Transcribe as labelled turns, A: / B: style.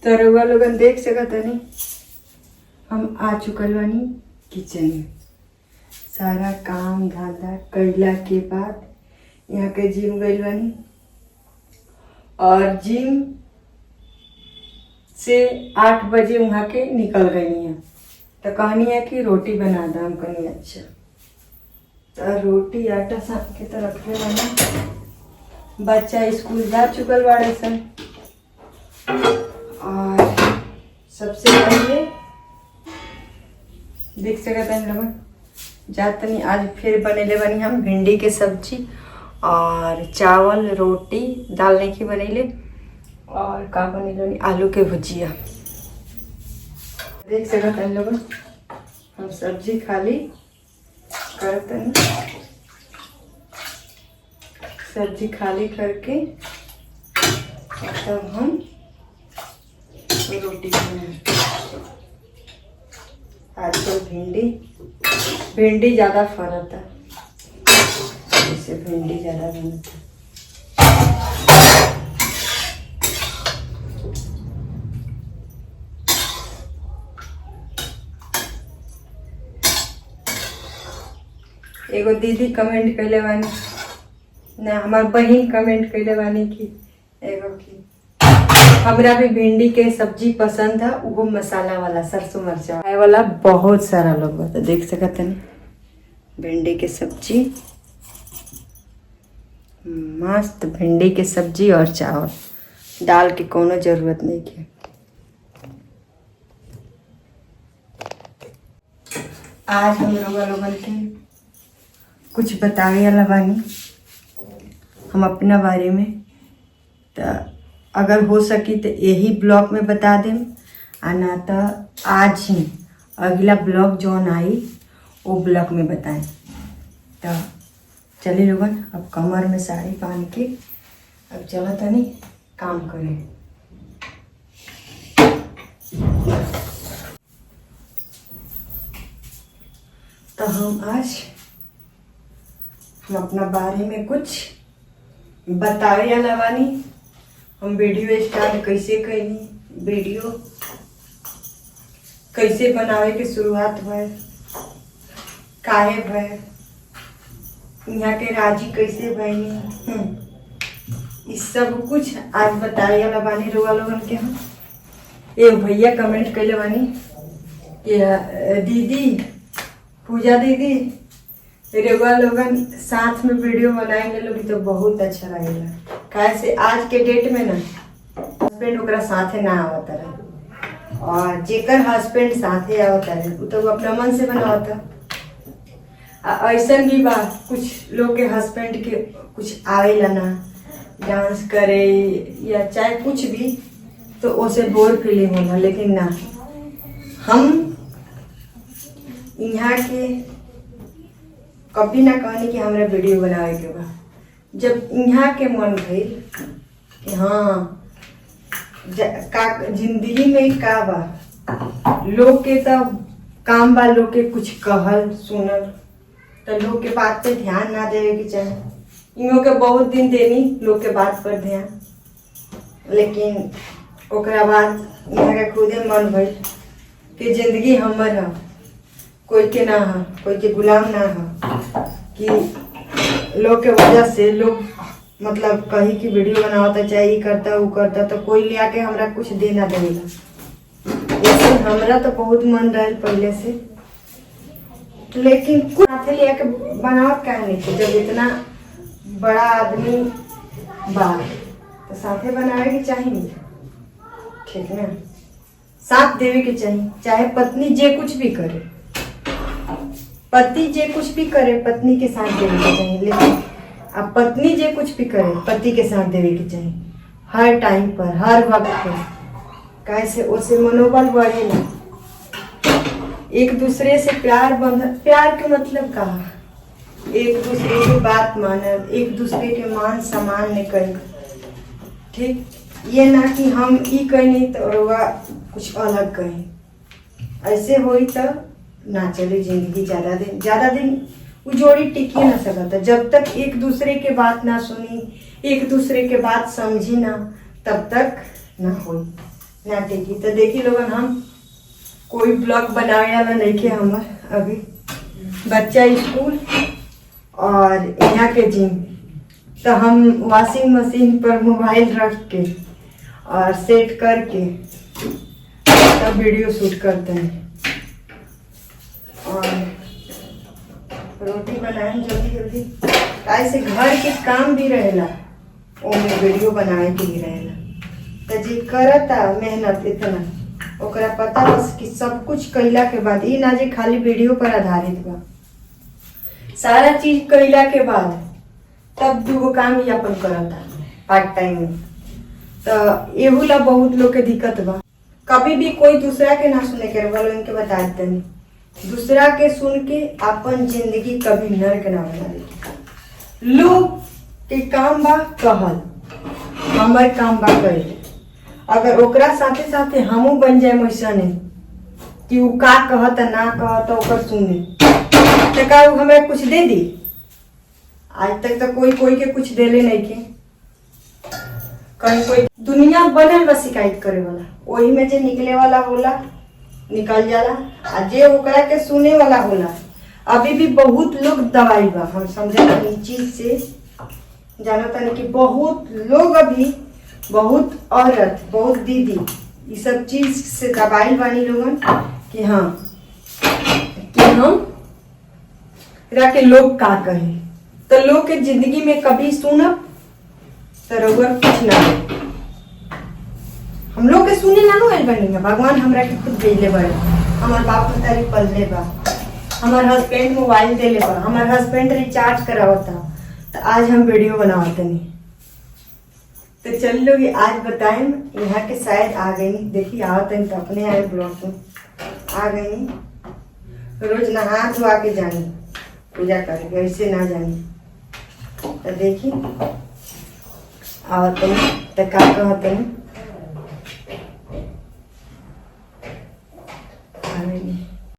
A: तो रउआ लोगन देख सकत तनी हम आ चुकल बानी किचन में। सारा काम धंधा कइला के बाद यहाँ के जिम गइल बानी और जिम से 8 बजे वहाँ के निकल गई हैं। तो कहनी है कि रोटी बना दो। हम कहनी अच्छा, तो रोटी आटा सान के तो रख ले बना। बच्चा स्कूल जा चुकल बाड़े सन और सबसे पहले देख सकते हैं लोग जातनी आज फिर बनेले बनी हम भिंडी के सब्जी और चावल रोटी दाल नहीं की बनेले और का बनेले आलू के भुजिया। देख सकते हैं लोग हम सब्जी खाली करते हैं, सब्जी खाली करके तब हम रोटी बनाए। आजकल भिंडी ज़्यादा फरता है, इससे भिंडी ज़्यादा बनता है। एगो दीदी कमेंट कैले बानी ना, हमार बहन कमेंट कैले बानी कि एगो की हमरा भी भिंडी के सब्जी पसंद है, वो मसाला वाला सरसों मिर्चा खाए वाला। बहुत सारा लोग बता देख सकते हैं भिंडी के सब्जी, मस्त भिंडी के सब्जी और चावल दाल की कोनो जरूरत नहीं है। आज हम लोगन के कुछ बतावे वाला बानी हम अपना बारे में। तो अगर हो सकी तो यही ब्लॉग में बता दें, आना तो आज ही अगला ब्लॉग जौन आई वो ब्लॉग में बताएं। तो चलिए लोगन अब कमर में साड़ी बांध के अब चला तनी काम करें। तो हम आज हम अपना बारे में कुछ बतावे वाला बानी। हम वीडियो स्टार्ट कैसे कैनी, वीडियो कैसे बनावे के शुरुआत भय, काहे भय, यहाँ के राजी कैसे भयनी, इस सब कुछ आज बताए वाला बानी रुआ लोगन के। हम एक भैया कमेंट कैले बानी कि दीदी पूजा दीदी रेवा लोगन साथ में वीडियो बनाएंगे लोग तो बहुत अच्छा रहेगा। कैसे आज के डेट में ना हस्बैंड ओकरा साथे ना आवता रहे और जेकर हस्बैंड साथे आवता रहे वो तो अपना मन से बनावता। ऐसा भी बा कुछ लोग के हस्बैंड के कुछ आवेला ना डांस करे या चाहे कुछ भी, तो उसे बोर फीलिंग होला। लेकिन ना, हम यहाँ के कभी ना कहनी कि हमरा वीडियो बनावे के बा। जब यहाँ के मन भइल कि हाँ का जिंदगी में का बा, लोग के तब काम बा, लोग के कुछ कहल सुनल, तो लोग के बात पे ध्यान ना देवे के चाहे। इनों के बहुत दिन देनी लोग के बात पर ध्यान, लेकिन ओकरा बाद यहाँ के खुदे मन भइल कि जिंदगी हमर है, कोई के ना है, कोई के गुलाम ना है कि लोग के वजह से लोग मतलब कहीं की वीडियो बनावता चाहे ये करता वो करता तो कोई ले आके हमरा कुछ देना देगा। लेकिन हमरा तो बहुत मन रहा पहले से, लेकिन कुछ साथे ले आके बनावत काहे नहीं थी। जब इतना बड़ा आदमी बा तो साथे बनावे के चाहिए, ठीक ना, साथ देवे के चाहिए। चाहे पत्नी जे कुछ भी करे, पति जे कुछ भी करे पत्नी के साथ देवे के चाहिए, लेकिन अब पत्नी जे कुछ भी करे पति के साथ देवे के चाहिए हर टाइम पर, हर वक्त पर। कैसे उसे मनोबल बढ़ेला, एक दूसरे से प्यार प्यार के मतलब का एक दूसरे की बात मानब, एक दूसरे के मान सम्मान नहीं करी, ठीक। ये ना कि हम ई कहीं तो रुआ कुछ अलग कहीं, ऐसे होई तो ना चले जिंदगी। ज्यादा दिन वो जोड़ी टिकी ना सकता जब तक एक दूसरे के बात ना सुनी, एक दूसरे के बात समझी ना, तब तक ना होई। ना टेकी। तो देखी लोगन हम कोई ब्लॉग बनावे वाला नहीं के हमर अभी बच्चा स्कूल और यहाँ के जिम। तो हम वॉशिंग मशीन पर मोबाइल रख के और सेट करके तब वीडियो शूट करते हैं। और रोटी बनाए जल्दी जल्दी, ऐसे घर के काम भी रहेला, ओमे वीडियो बनाए के भी रहेला। तो जी करता मेहनत इतना ओकरा पता बस कि सब कुछ कैला के बाद ई ना जे खाली वीडियो पर आधारित बा, सारा चीज कैला के बाद तब दूगो काम ही अपन करता पार्ट टाइम में। तो एहू ला बहुत लोग के दिक्कत बा। कभी भी कोई दूसरा के ना सुने के बोलो, इनके बता देते नहीं, दूसरा के सुन के अपन जिंदगी कभी नर्क ना बना दे। लोग के काम बा कहल, हमारे काम बा करे। अगर ओकरा साथे साथे हमू बन जाए वैसा नहीं कि वो का कहता ना कहता ओकर सुने, तो का वो हमें कुछ दे दी? आज तक तो कोई कोई के कुछ देले नहीं के। कहीं कोई दुनिया बनल बा शिकायत करे वाला, वही में जे निकले वाला होला निकल जाला, आ जे ओकरा के सुने वाला होला। अभी भी बहुत लोग दवाई बा, हम समझे इस चीज से जानता नहीं कि बहुत लोग अभी, बहुत औरत, बहुत दीदी ये सब चीज से दबाई बानी लोगन कि हाँ कि हम के लोग का कहे। तो लोग के जिंदगी में कभी सुनब तो रउआ कुछ ना हो। हम लोग के सुने ना आइल बनी, भगवान हमरा के खुद भेजले बा। हमार बाप मतारी पलले बा, हमार हस्बैंड मोबाइल देले बा, हमार हस्बैंड रिचार्ज करावता, तो आज हम वीडियो बनावत नहीं। तो चल लोग आज बताएं यहाँ के शायद आ गई, देखिए आवत नहीं तो अपने आए ब्लॉग में आ गई। रोज नहा धोआ के जानी पूजा करेंगे, ऐसे ना जानी। तो देखी आवत नहीं तो का कहते हैं।